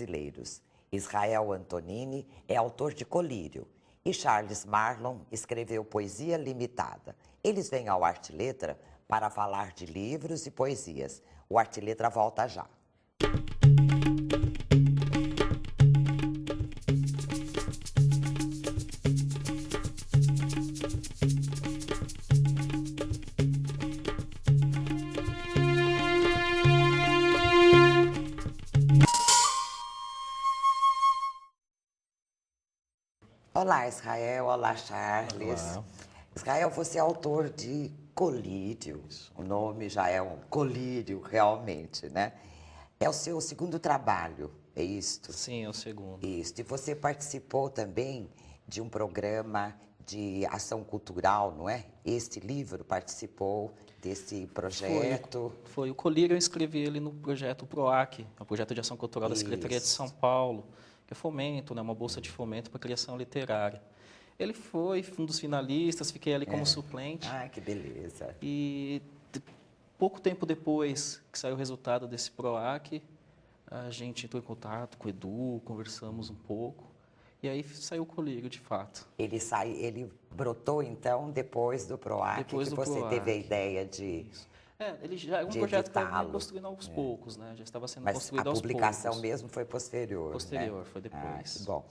brasileiros. Israel Antonini é autor de Colírio e Charles Marlon escreveu Poesia Limitada. Eles vêm ao Arte Letra para falar de livros e poesias. O Arte Letra volta já. Olá, Israel. Olá, Charles. Olá. Israel, você é autor de Colírio. O nome já é um colírio, realmente, né? É o seu segundo trabalho, é isto? Sim, é o segundo. Isso. E você participou também de um programa de ação cultural, não é? Este livro participou desse projeto. Foi o Colírio, eu escrevi ele no projeto PROAC, o projeto de ação cultural da Secretaria de São Paulo, que é fomento, né, uma bolsa de fomento para a criação literária. Ele foi um dos finalistas, fiquei ali como suplente. Ah, que beleza. E pouco tempo depois que saiu o resultado desse PROAC, a gente entrou em contato com o Edu, conversamos um pouco, e aí saiu o Colírio, de fato. Ele brotou, então, depois do PROAC, Depois que do você PROAC. teve a ideia de... Isso. Ele já é um de projeto que estava editá-lo. construindo aos poucos, né? Já estava sendo Mas construído a aos publicação poucos. mesmo foi posterior, Posterior, né? foi depois. Ah, que bom.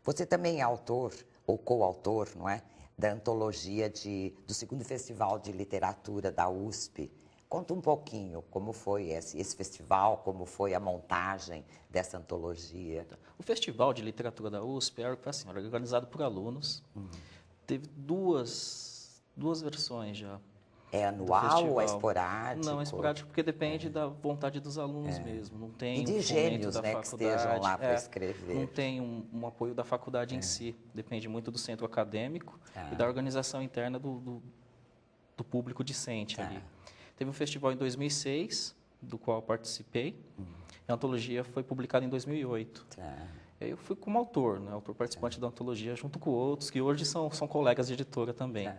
Você também é autor, ou coautor, não é? Da antologia do segundo Festival de Literatura da USP. Conta um pouquinho como foi esse festival, como foi a montagem dessa antologia. O Festival de Literatura da USP era organizado por alunos. Teve duas versões já. É anual ou é festival. esporádico? Não, é esporádico porque depende da vontade dos alunos mesmo. Não tem E de um gênios, fomento da né, que faculdade. estejam lá para escrever. Não tem um apoio da faculdade em si. Depende muito do centro acadêmico e da organização interna do público discente ali. Teve um festival em 2006, do qual eu participei. A antologia foi publicada em 2008. Eu fui como autor, né? Autor participante da antologia, junto com outros, que hoje são colegas de editora também.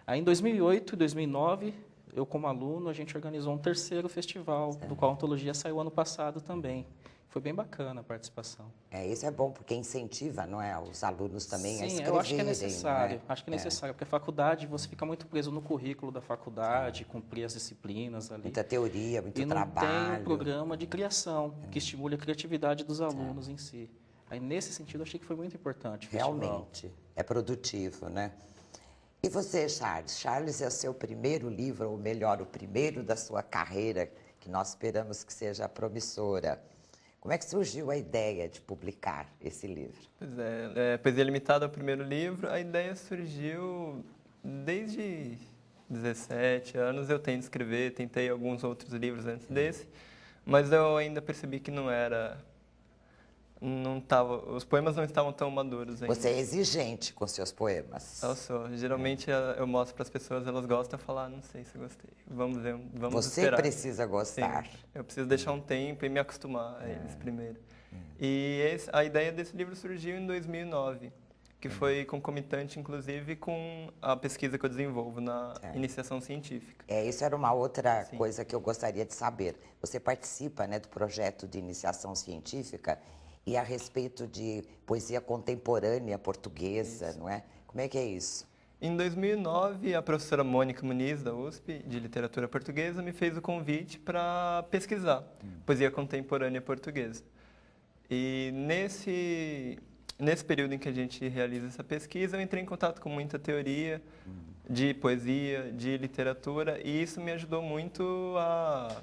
Aí, em 2008 e 2009, eu como aluno, a gente organizou um terceiro festival, do qual a antologia saiu ano passado também. Foi bem bacana a participação. Isso é bom, porque incentiva, não é, os alunos também a Sim, escreverem. eu acho que é necessário. Não é? Acho que é necessário, porque a faculdade, você fica muito preso no currículo da faculdade, cumprir as disciplinas ali. Muita teoria, muito e não trabalho. tem um programa de criação, que estimule a criatividade dos alunos em si. Aí, nesse sentido, achei que foi muito importante o festival. Realmente, é produtivo, né? E você, Charles? Charles é o seu primeiro livro, ou melhor, o primeiro da sua carreira, que nós esperamos que seja promissora. Como é que surgiu a ideia de publicar esse livro? Pois é, Poesia Limitada é o primeiro livro. A ideia surgiu desde 17 anos. Eu tento escrever, tentei alguns outros livros antes desse, mas eu ainda percebi que os poemas não estavam tão maduros ainda. Você é exigente com seus poemas. Eu sou. Geralmente eu mostro para as pessoas, elas gostam, eu falo, não sei se eu gostei. Vamos ver, vamos esperar. Você precisa gostar. Sim, eu preciso deixar um tempo e me acostumar a eles primeiro. E a ideia desse livro surgiu em 2009, que foi concomitante, inclusive, com a pesquisa que eu desenvolvo na iniciação científica. Isso era uma outra coisa que eu gostaria de saber. Você participa, né, do projeto de iniciação científica e a respeito de poesia contemporânea portuguesa, não é? Como é que é isso? Em 2009, a professora Mônica Muniz, da USP, de Literatura Portuguesa, me fez o convite para pesquisar poesia contemporânea portuguesa. E nesse período em que a gente realiza essa pesquisa, eu entrei em contato com muita teoria de poesia, de literatura, e isso me ajudou muito a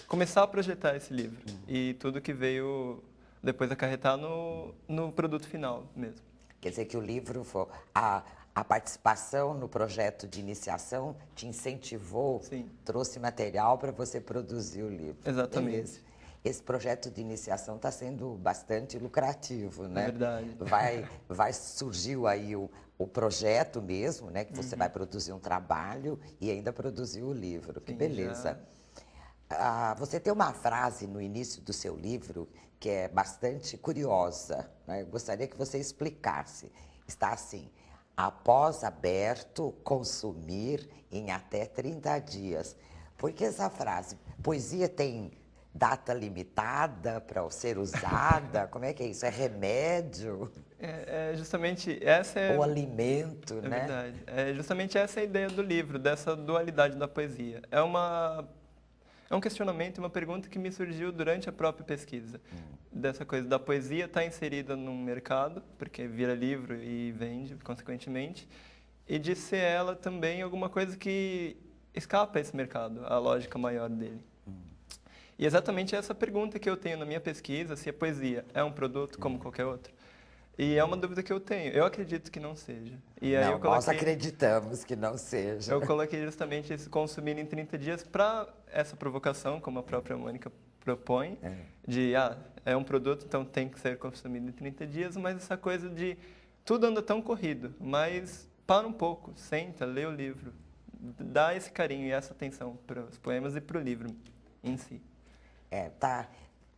começar a projetar esse livro. E tudo que veio depois acarretar no produto final mesmo. Quer dizer que o livro, a participação no projeto de iniciação te incentivou, trouxe material para você produzir o livro. Exatamente. Beleza. Esse projeto de iniciação está sendo bastante lucrativo, né? É verdade. Vai surgir aí o projeto mesmo, né? Que você vai produzir um trabalho e ainda produzir o livro. Que beleza. Você tem uma frase no início do seu livro que é bastante curiosa, né? Eu gostaria que você explicasse. Está assim: após aberto, consumir em até 30 dias. Por que essa frase? Poesia tem data limitada para ser usada? Como é que é isso? É remédio? Justamente essa é... Ou alimento, É né? verdade. Justamente essa é a ideia do livro, dessa dualidade da poesia. É um questionamento, uma pergunta que me surgiu durante a própria pesquisa. Dessa coisa da poesia estar inserida num mercado, porque vira livro e vende, consequentemente, e de ser ela também alguma coisa que escapa a esse mercado, a lógica maior dele. E exatamente essa pergunta que eu tenho na minha pesquisa, se a poesia é um produto como qualquer outro. E é uma dúvida que eu tenho. Eu acredito que não seja. E aí Não, nós acreditamos que não seja. Eu coloquei justamente esse consumir em 30 dias para essa provocação, como a própria Mônica propõe, de, é um produto, então tem que ser consumido em 30 dias, mas essa coisa de tudo anda tão corrido, mas para um pouco, senta, lê o livro, dá esse carinho e essa atenção para os poemas e para o livro em si. Tá.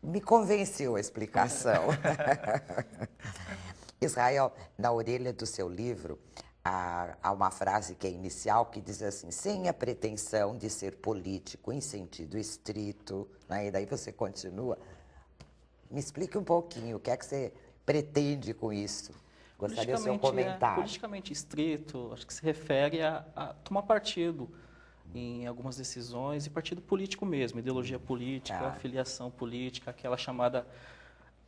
Me convenceu a explicação. Israel, na orelha do seu livro, há uma frase que é inicial que diz assim, sem a pretensão de ser político em sentido estrito, né? E daí você continua. Me explique um pouquinho, o que é que você pretende com isso? Gostaria do seu comentário. Politicamente estrito, acho que se refere a tomar partido em algumas decisões, e partido político mesmo, ideologia política, filiação política, aquela chamada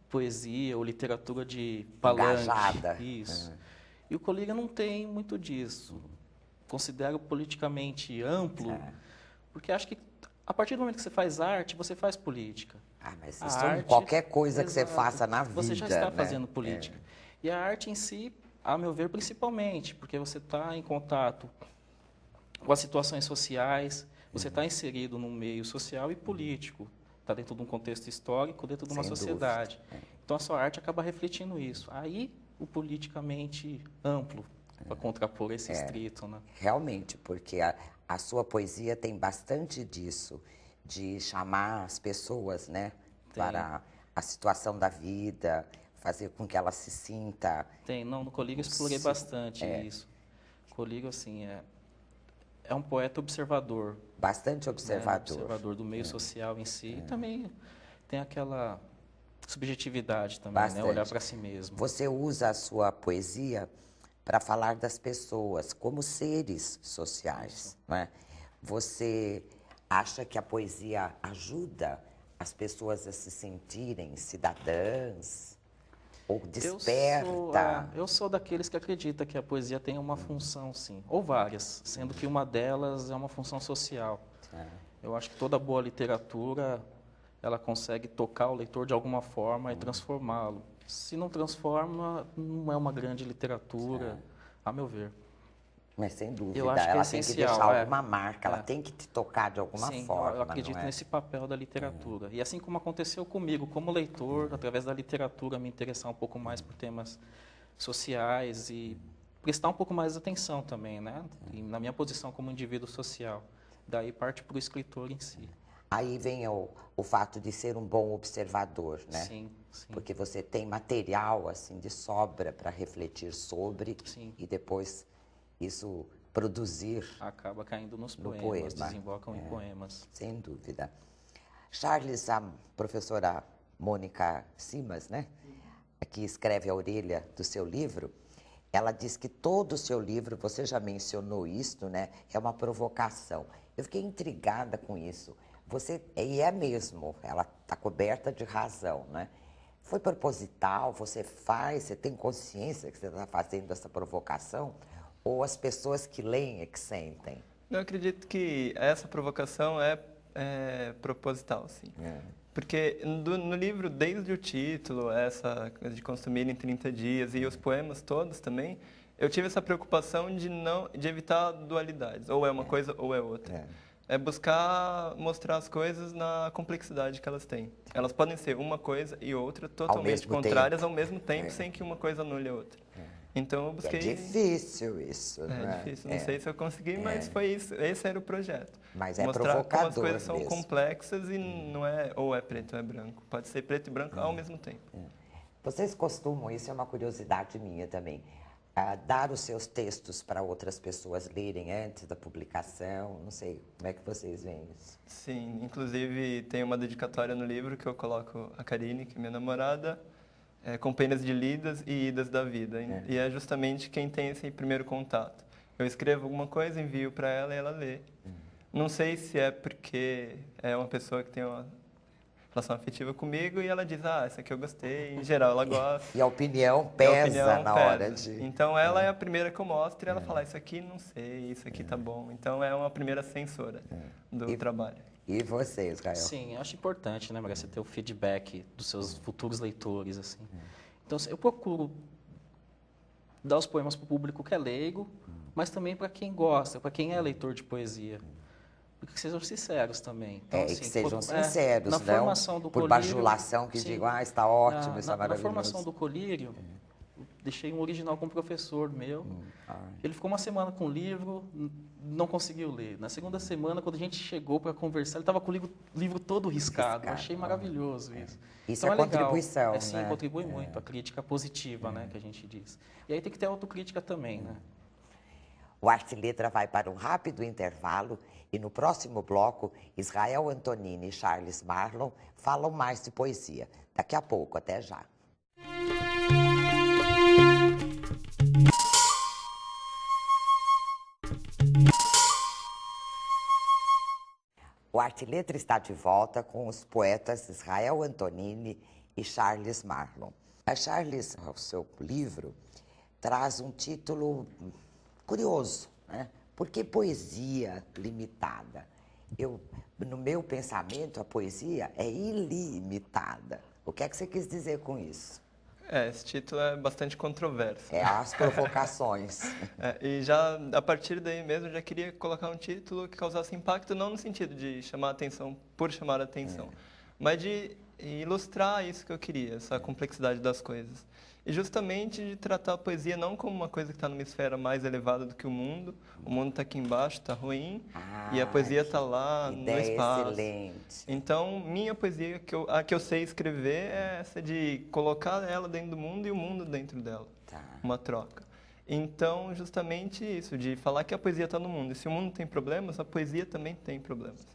poesia ou literatura de palanque. Engajada. Isso. E o Colírio não tem muito disso. Considero politicamente amplo, porque acho que a partir do momento que você faz arte, você faz política. Mas isso qualquer coisa que você faça na vida, você já está fazendo política. E a arte em si, a meu ver, principalmente, porque você está em contato com as situações sociais, você está inserido num meio social e político, está dentro de um contexto histórico, dentro de uma sociedade. Então, a sua arte acaba refletindo isso. Aí, o politicamente amplo, para contrapor esse estrito. Né? Realmente, porque a sua poesia tem bastante disso, de chamar as pessoas, né, para a situação da vida, fazer com que ela se sinta... No Colírio eu explorei bastante isso. Colírio, assim, é um poeta observador. Bastante observador. Observador do meio social em si. E também tem aquela subjetividade também, né? Olhar para si mesmo. Você usa a sua poesia para falar das pessoas como seres sociais, não é? Você acha que a poesia ajuda as pessoas a se sentirem cidadãs? Ou desperta? Eu sou daqueles que acredita que a poesia tem uma função, sim, ou várias, sendo que uma delas é uma função social. Eu acho que toda boa literatura, ela consegue tocar o leitor de alguma forma e transformá-lo. Se não transforma, não é uma grande literatura, a meu ver. Mas sem dúvida, eu acho que ela tem que deixar alguma marca, ela tem que te tocar de alguma forma. Eu acredito nesse papel da literatura. E assim como aconteceu comigo, como leitor, através da literatura, me interessar um pouco mais por temas sociais e prestar um pouco mais de atenção também, né? E na minha posição como indivíduo social. Daí parte para o escritor em si. Aí vem o fato de ser um bom observador, né? Sim. Porque você tem material assim de sobra para refletir sobre e depois isso produzir... Acaba caindo nos poemas, desembocam em poemas. Sem dúvida. Charles, a professora Mônica Simas, né, que escreve a orelha do seu livro, ela diz que todo o seu livro, você já mencionou isso, né, é uma provocação. Eu fiquei intrigada com isso. E é mesmo, ela está coberta de razão, né? Foi proposital, você tem consciência que você está fazendo essa provocação? Ou as pessoas que leem é que sentem? Eu acredito que essa provocação é proposital, sim. Porque no livro, desde o título, essa coisa de consumir em 30 dias e os poemas todos também, eu tive essa preocupação de evitar dualidades. Ou é uma coisa ou é outra. É buscar mostrar as coisas na complexidade que elas têm. Elas podem ser uma coisa e outra totalmente contrárias ao mesmo tempo, sem que uma coisa anule a outra. Então eu busquei... É difícil isso, né? É difícil, não sei se eu consegui, mas foi isso. Esse era o projeto. Mas é mostrar provocador como as coisas são mesmo. complexas e não é ou é preto ou é branco. Pode ser preto e branco ao mesmo tempo. Vocês costumam, isso é uma curiosidade minha também, dar os seus textos para outras pessoas lerem antes da publicação? Não sei, como é que vocês veem isso? Sim, inclusive tem uma dedicatória no livro que eu coloco a Karine, que é minha namorada, com penas de lidas e idas da vida. E é justamente quem tem esse primeiro contato. Eu escrevo alguma coisa, envio para ela e ela lê. Não sei se é porque é uma pessoa que tem uma relação afetiva comigo e ela diz, essa aqui eu gostei, em geral ela gosta. E a opinião pesa na hora de... Então ela é a primeira que eu mostro e ela fala, isso aqui não sei, isso aqui tá bom. Então é uma primeira censora do trabalho. E você, Israel? Sim, eu acho importante, né, Maria, você ter o feedback dos seus futuros leitores, assim. Então, eu procuro dar os poemas para o público que é leigo, mas também para quem gosta, para quem é leitor de poesia. Porque que sejam sinceros também. Então, assim, que sejam sinceros, na não formação do por colírio, bajulação que digam, está ótimo, está maravilhoso. Na formação do colírio, deixei um original com um professor meu. Ele ficou uma semana com o livro, não conseguiu ler. Na segunda semana, quando a gente chegou para conversar, ele estava com o livro todo riscado. Eu achei maravilhoso isso. Isso então, é contribuição, né? Sim, contribui muito. A crítica positiva, né, que a gente diz. E aí tem que ter autocrítica também, né? O Arte e Letra vai para um rápido intervalo e no próximo bloco, Israel Antonini e Charles Marlon falam mais de poesia. Daqui a pouco, até já. O Arte e Letra está de volta com os poetas Israel Antonini e Charles Marlon. A Charles, o seu livro, traz um título curioso, né? Por que poesia limitada? No meu pensamento, a poesia é ilimitada. O que é que você quis dizer com isso? Esse título é bastante controverso. As provocações. E já, a partir daí mesmo, eu já queria colocar um título que causasse impacto, não no sentido de chamar atenção por chamar atenção, mas de ilustrar isso que eu queria, essa complexidade das coisas. E justamente de tratar a poesia não como uma coisa que está numa esfera mais elevada do que o mundo está aqui embaixo, está ruim, e a poesia está lá no espaço. Excelente. Então, minha poesia, a que eu sei escrever, é essa de colocar ela dentro do mundo e o mundo dentro dela. Uma troca. Então, justamente isso, de falar que a poesia está no mundo. E se o mundo tem problemas, a poesia também tem problemas.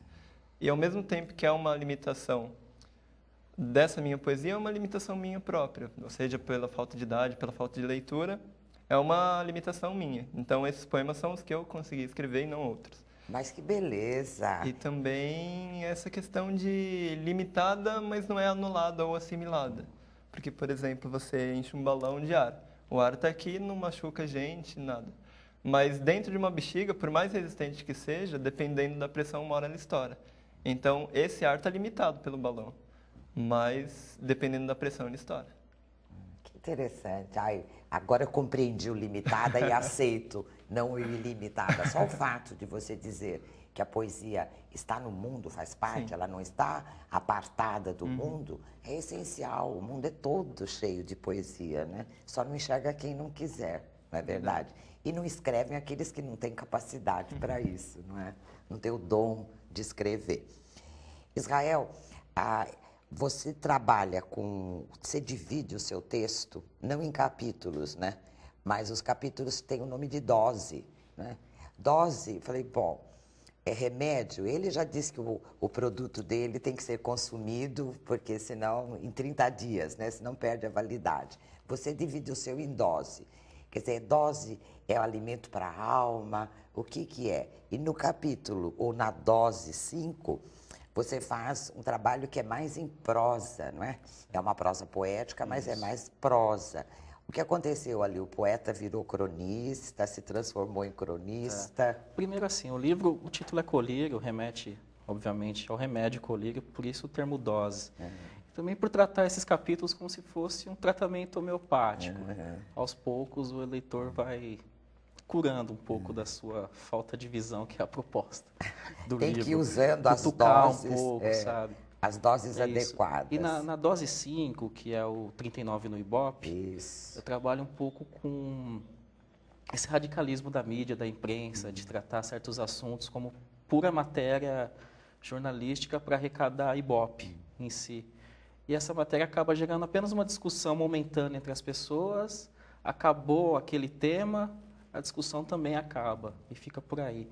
E ao mesmo tempo que é uma limitação dessa minha poesia, é uma limitação minha própria, ou seja, pela falta de idade, pela falta de leitura, é uma limitação minha. Então, esses poemas são os que eu consegui escrever e não outros. Mas que beleza! E também essa questão de limitada, mas não é anulada ou assimilada. Porque, por exemplo, você enche um balão de ar. O ar está aqui, não machuca a gente, nada. Mas dentro de uma bexiga, por mais resistente que seja, dependendo da pressão, uma hora ela estoura. Então, esse ar está limitado pelo balão. Mas, dependendo da pressão, ele estoura. Que interessante. Agora eu compreendi o limitada e aceito, não o ilimitada. Só o fato de você dizer que a poesia está no mundo, faz parte, ela não está apartada do mundo, é essencial. O mundo é todo cheio de poesia, né? Só não enxerga quem não quiser, não é verdade? E não escrevem aqueles que não têm capacidade para isso, não é? Não tem o dom de escrever. Israel, você trabalha você divide o seu texto, não em capítulos, né? Mas os capítulos têm o nome de dose, né? Dose, falei, bom, é remédio. Ele já disse que o produto dele tem que ser consumido, porque senão, em 30 dias, né? Senão perde a validade. Você divide o seu em dose. Quer dizer, dose é o alimento para a alma, o que é? E no capítulo, ou na dose 5, você faz um trabalho que é mais em prosa, não é? É uma prosa poética, mas é mais prosa. O que aconteceu ali? O poeta virou cronista, se transformou em cronista? Primeiro assim, o título é colírio, remete, obviamente, ao remédio colírio, por isso o termo dose. Também por tratar esses capítulos como se fosse um tratamento homeopático. Aos poucos o leitor vai curando um pouco da sua falta de visão, que é a proposta do livro. Tem que ir usando as doses, um pouco, sabe? As doses adequadas. E na dose 5, que é o 39 no Ibope, eu trabalho um pouco com esse radicalismo da mídia, da imprensa, de tratar certos assuntos como pura matéria jornalística para arrecadar Ibope em si. E essa matéria acaba gerando apenas uma discussão momentânea entre as pessoas, acabou aquele tema, a discussão também acaba e fica por aí.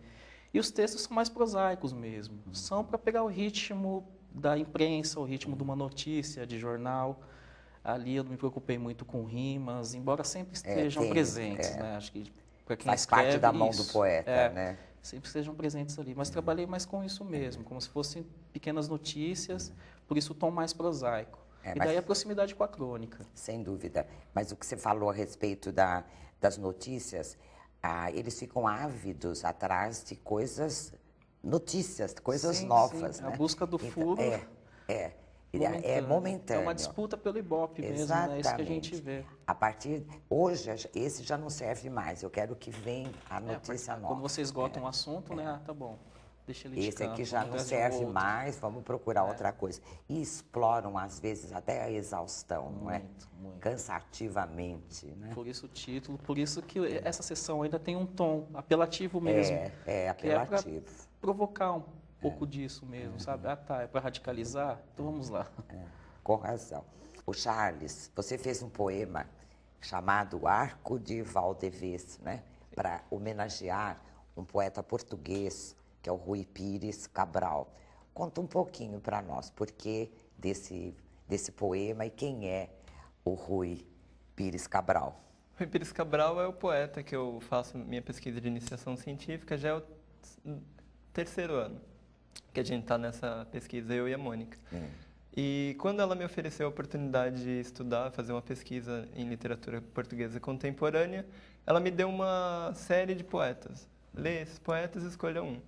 E os textos são mais prosaicos mesmo, são para pegar o ritmo da imprensa, o ritmo de uma notícia, de jornal. Ali eu não me preocupei muito com rimas, embora sempre estejam presentes, né? Acho que para quem Faz escreve, parte da mão do isso, poeta, né? sempre estejam presentes ali. Mas trabalhei mais com isso mesmo, como se fossem pequenas notícias, por isso o tom mais prosaico. E daí a proximidade com a crônica. Sem dúvida. Mas o que você falou a respeito das notícias, eles ficam ávidos atrás de notícias, coisas Sim, novas. sim. Né? A busca do furo É momentâneo. É uma disputa pelo Ibope mesmo, né? É isso que a gente vê. Hoje, esse já não serve mais. Eu quero que venha a notícia nova. Quando você esgota um assunto, né? Tá bom, deixa ele de Esse canto, aqui já não serve mais, vamos procurar outra coisa. E exploram, às vezes, até a exaustão, não é? Muito. Cansativamente, né? Por isso o título, por isso que essa sessão ainda tem um tom apelativo mesmo. Apelativo. Que provocar um pouco disso mesmo, sabe? É para radicalizar? Então vamos lá. Com razão. O Charles, você fez um poema chamado Arco de Valdevez, né? Para homenagear um poeta português, que é o Rui Pires Cabral. Conta um pouquinho para nós, por que desse poema e quem é o Rui Pires Cabral. Rui Pires Cabral é o poeta que eu faço minha pesquisa de iniciação científica, já é o 3º ano que a gente está nessa pesquisa, eu e a Mônica. E quando ela me ofereceu a oportunidade de estudar, fazer uma pesquisa em literatura portuguesa contemporânea, ela me deu uma série de poetas. Lê esses poetas e escolha um.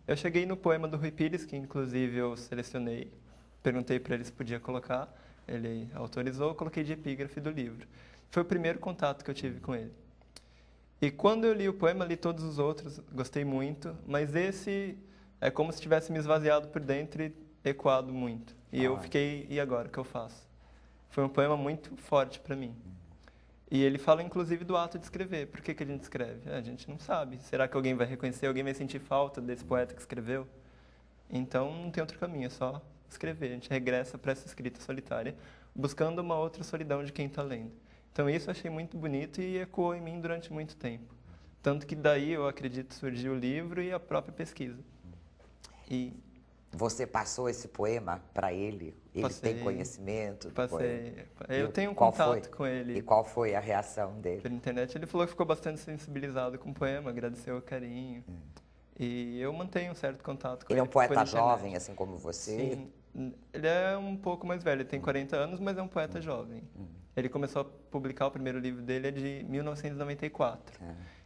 Eu cheguei no poema do Rui Pires, que inclusive eu selecionei, perguntei para ele se podia colocar, ele autorizou, coloquei de epígrafe do livro. Foi o primeiro contato que eu tive com ele. E quando eu li o poema, li todos os outros, gostei muito, mas esse é como se tivesse me esvaziado por dentro e ecoado muito. E eu fiquei, e agora, o que eu faço? Foi um poema muito forte para mim. E ele fala, inclusive, do ato de escrever. Por que a gente escreve? A gente não sabe. Será que alguém vai reconhecer? Alguém vai sentir falta desse poeta que escreveu? Então, não tem outro caminho, é só escrever. A gente regressa para essa escrita solitária, buscando uma outra solidão de quem está lendo. Então, isso eu achei muito bonito e ecoou em mim durante muito tempo. Tanto que daí, eu acredito, surgiu o livro e a própria pesquisa. E você passou esse poema para ele? Ele passei, tem conhecimento? Passei. Eu tenho um contato com ele. E qual foi a reação dele? Pela internet. Ele falou que ficou bastante sensibilizado com o poema, agradeceu o carinho. E eu mantenho um certo contato com ele. Ele é um poeta jovem, assim como você? Sim. Ele é um pouco mais velho. Ele tem 40 anos, mas é um poeta jovem. Ele começou a publicar o primeiro livro dele de 1994.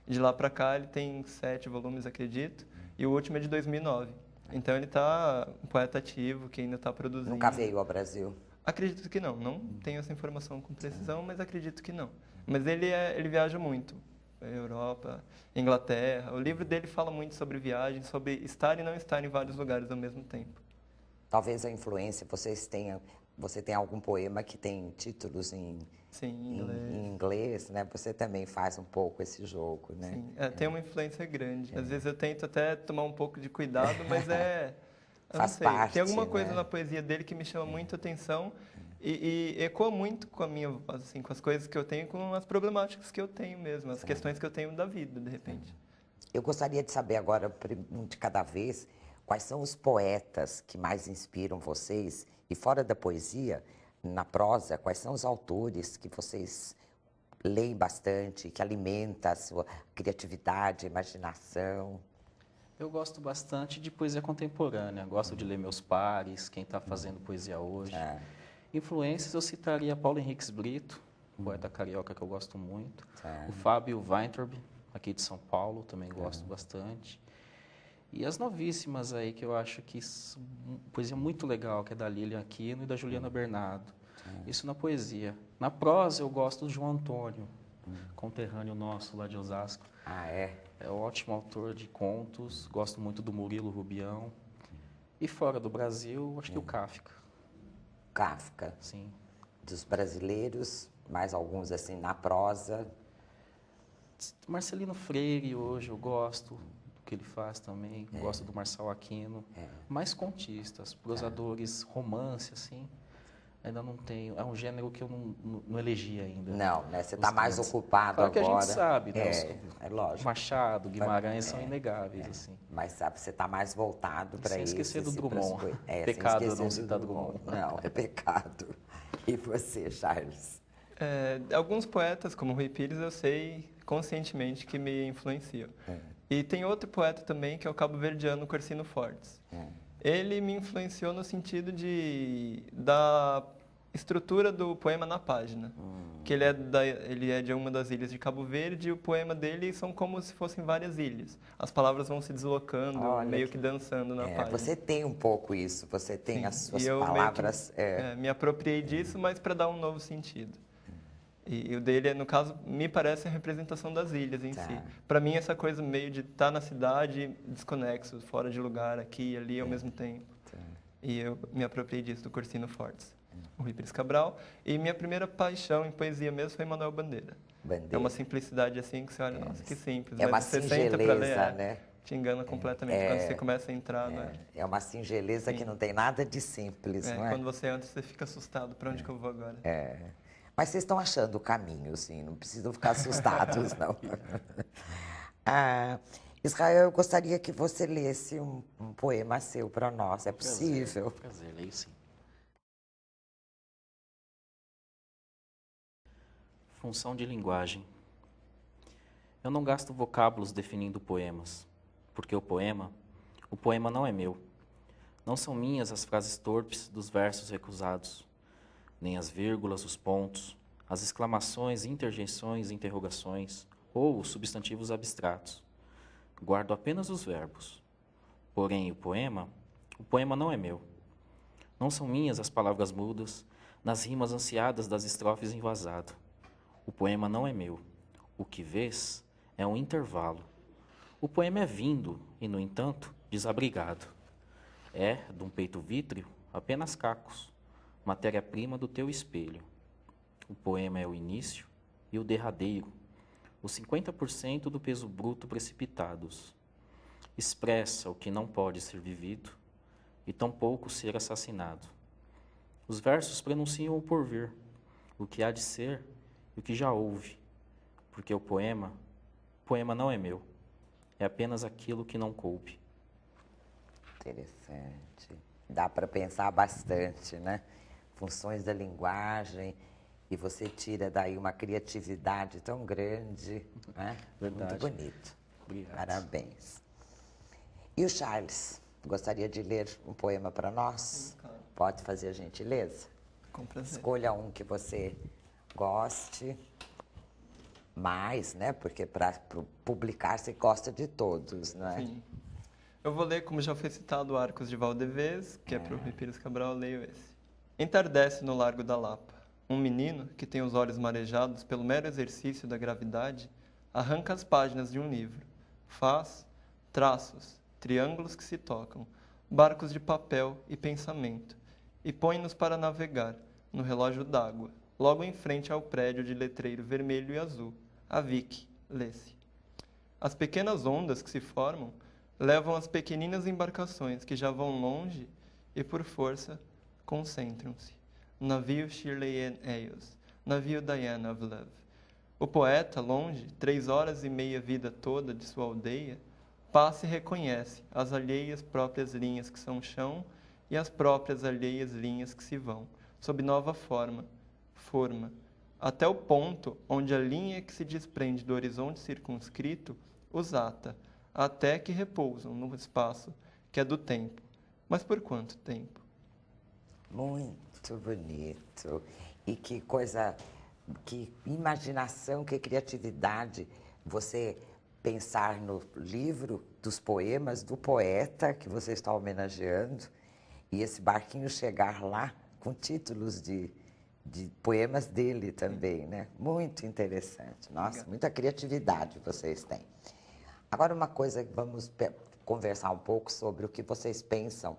De lá para cá, ele tem 7 volumes, acredito. E o último é de 2009. Então ele está um poeta ativo, que ainda está produzindo. Nunca veio ao Brasil? Acredito que não. Não tenho essa informação com precisão, mas acredito que não. Mas ele viaja muito. Europa, Inglaterra. O livro dele fala muito sobre viagem, sobre estar e não estar em vários lugares ao mesmo tempo. Talvez a influência, você tem algum poema que tem títulos em inglês, né? Você também faz um pouco esse jogo, né? Sim, tem uma influência grande. Às vezes eu tento até tomar um pouco de cuidado, mas faz parte. Tem alguma coisa na poesia dele que me chama muito a atenção e ecoa muito com a minha voz, assim, com as coisas que eu tenho, com as problemáticas que eu tenho mesmo, as questões que eu tenho da vida, de repente. Eu gostaria de saber agora, um de cada vez, quais são os poetas que mais inspiram vocês? E fora da poesia, na prosa, quais são os autores que vocês leem bastante, que alimenta a sua criatividade, imaginação? Eu gosto bastante de poesia contemporânea, gosto de ler meus pares, quem está fazendo poesia hoje. Influências, eu citaria Paulo Henriques Brito, poeta carioca que eu gosto muito. O Fábio Weintraub, aqui de São Paulo, também gosto bastante. E as novíssimas aí, que eu acho que poesia muito legal, que é da Lilian Aquino e da Juliana Bernardo. Isso na poesia. Na prosa, eu gosto do João Antônio, conterrâneo nosso lá de Osasco. É um ótimo autor de contos, gosto muito do Murilo Rubião. E fora do Brasil, acho que o Kafka. Kafka? Sim. Dos brasileiros, mais alguns assim na prosa? Marcelino Freire, hoje, eu gosto que ele faz também, gosto do Marçal Aquino, mais contistas, prosadores, romance, assim, Ainda não tenho. É um gênero que eu não elegi ainda. Não, né? Você está Os mais grandes. ocupado Claro que agora. a gente sabe, né? É lógico. Machado, Guimarães são inegáveis, assim. Mas sabe, você está mais voltado para isso. Sem esquecer do Drummond. Pecado Pecado não citar Drummond. Não, é pecado. E você, Charles? Alguns poetas, como Rui Pires, eu sei conscientemente que me influenciam. E tem outro poeta também, que é o cabo-verdiano Corsino Fortes. Ele me influenciou no sentido da estrutura do poema na página. Que ele é de uma das ilhas de Cabo Verde e o poema dele são como se fossem várias ilhas. As palavras vão se deslocando, meio que dançando na página. Você tem um pouco isso, você tem Sim. as suas e eu palavras... meio que, me apropriei disso, mas para dar um novo sentido. E o dele, no caso, me parece a representação das ilhas em si. Para mim, essa coisa meio de estar na cidade, desconexo, fora de lugar, aqui e ali ao mesmo tempo. E eu me apropriei disso do Corsino Fortes, o Rui Pires Cabral. E minha primeira paixão em poesia mesmo foi Manuel Bandeira. É uma simplicidade assim que você olha, nossa, que simples. É uma mas você senta para ler, né? Te engana completamente quando você começa a entrar. É uma singeleza que não tem nada de simples, não é? Quando você entra, você fica assustado. Para onde que eu vou agora? Mas vocês estão achando o caminho, assim, não precisam ficar assustados, não. Israel, eu gostaria que você lesse um poema seu para nós, é possível? Prazer, leio sim. Função de linguagem. Eu não gasto vocábulos definindo poemas, porque o poema não é meu. Não são minhas as frases torpes dos versos recusados, nem as vírgulas, os pontos, as exclamações, interjeições, interrogações ou os substantivos abstratos. Guardo apenas os verbos. Porém, o poema não é meu. Não são minhas as palavras mudas, nas rimas ansiadas das estrofes em vazado. O poema não é meu. O que vês é um intervalo. O poema é vindo e, no entanto, desabrigado. É, de um peito vítreo, apenas cacos, matéria-prima do teu espelho. O poema é o início e o derradeiro, os 50% do peso bruto precipitados. Expressa o que não pode ser vivido e tampouco ser assassinado. Os versos pronunciam o porvir, o que há de ser e o que já houve, porque o poema não é meu, é apenas aquilo que não coube. Interessante. Dá para pensar bastante, né? Funções da linguagem, e você tira daí uma criatividade tão grande, né? Verdade. Muito bonito. Obrigado. Parabéns. E o Charles, gostaria de ler um poema para nós? Claro. Pode fazer a gentileza? Com prazer. Escolha um que você goste mais, né? Porque para publicar você gosta de todos, não é? Sim. Eu vou ler, como já foi citado, Arcos de Valdevez, que é para o Rui Pires Cabral, eu leio esse. Entardece no Largo da Lapa. Um menino, que tem os olhos marejados pelo mero exercício da gravidade, arranca as páginas de um livro. Faz traços, triângulos que se tocam, barcos de papel e pensamento, e põe-nos para navegar, no relógio d'água, logo em frente ao prédio de letreiro vermelho e azul, a Vic, lê-se. As pequenas ondas que se formam levam as pequeninas embarcações que já vão longe e, por força, concentram-se. Navio Shirley Ann Ailes, navio Diana of Love. O poeta, longe, 3 horas e meia vida toda de sua aldeia, passa e reconhece as alheias próprias linhas que são chão e as próprias alheias linhas que se vão, sob nova forma, até o ponto onde a linha que se desprende do horizonte circunscrito os ata, até que repousam no espaço que é do tempo. Mas por quanto tempo? Muito bonito. E que coisa, que imaginação, que criatividade você pensar no livro dos poemas do poeta que você está homenageando e esse barquinho chegar lá com títulos de poemas dele também, né? Muito interessante. Nossa, muita criatividade vocês têm. Agora uma coisa, vamos conversar um pouco sobre o que vocês pensam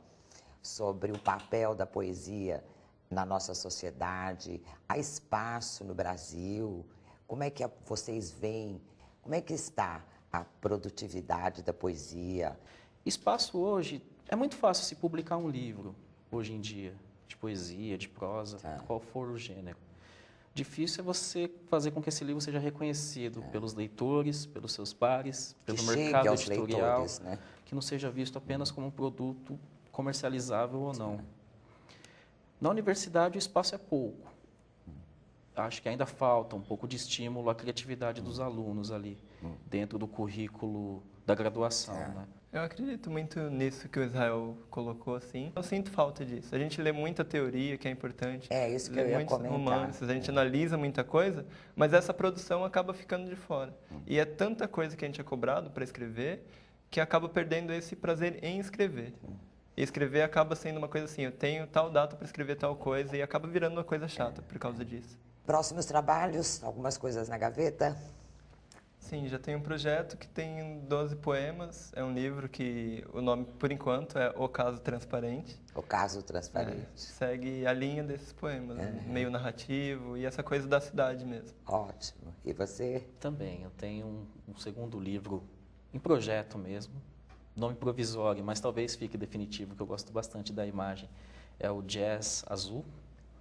sobre o papel da poesia na nossa sociedade. Há espaço no Brasil? Como é que vocês veem? Como é que está a produtividade da poesia? Espaço hoje, é muito fácil se publicar um livro, hoje em dia. de poesia, de prosa, qual for o gênero. Difícil é você fazer com que esse livro seja reconhecido pelos leitores, pelos seus pares, pelo mercado editorial, leitores, né? Que não seja visto apenas como um produto comercializável ou não. Na universidade o espaço é pouco. Acho que ainda falta um pouco de estímulo à criatividade dos alunos ali, dentro do currículo da graduação, né? Eu acredito muito nisso que o Israel colocou, assim. Eu sinto falta disso. A gente lê muita teoria, que é importante. É isso que eu ia comentar. Romances, a gente analisa muita coisa, mas essa produção acaba ficando de fora. E é tanta coisa que a gente é cobrado para escrever, que acaba perdendo esse prazer em escrever. E escrever acaba sendo uma coisa assim, eu tenho tal data para escrever tal coisa, e acaba virando uma coisa chata por causa disso. Próximos trabalhos, algumas coisas na gaveta? Sim, já tem um projeto que tem 12 poemas. É um livro que o nome, por enquanto, é O Caso Transparente. O Caso Transparente. Segue a linha desses poemas, meio narrativo e essa coisa da cidade mesmo. Ótimo. E você? Também, eu tenho um segundo livro em projeto mesmo, nome provisório, mas talvez fique definitivo, que eu gosto bastante da imagem. É o Jazz Azul.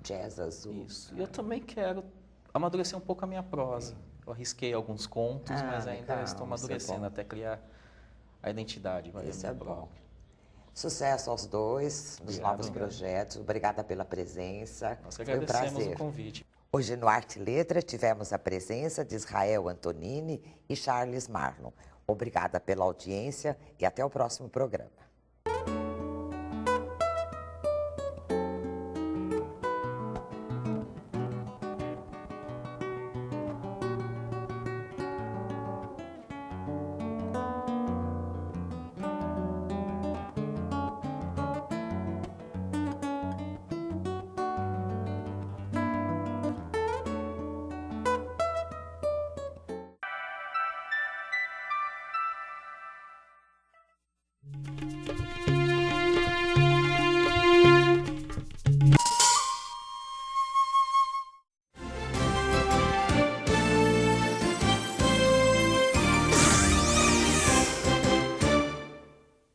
Jazz Azul. Isso. E eu também quero amadurecer um pouco a minha prosa. Eu arrisquei alguns contos, mas ainda estou amadurecendo até criar a identidade. Isso é bom. Sucesso aos dois, nos novos projetos. Obrigada pela presença. Nós que agradecemos o convite. Hoje no Arte e Letra tivemos a presença de Israel Antonini e Charles Marlon. Obrigada pela audiência e até o próximo programa.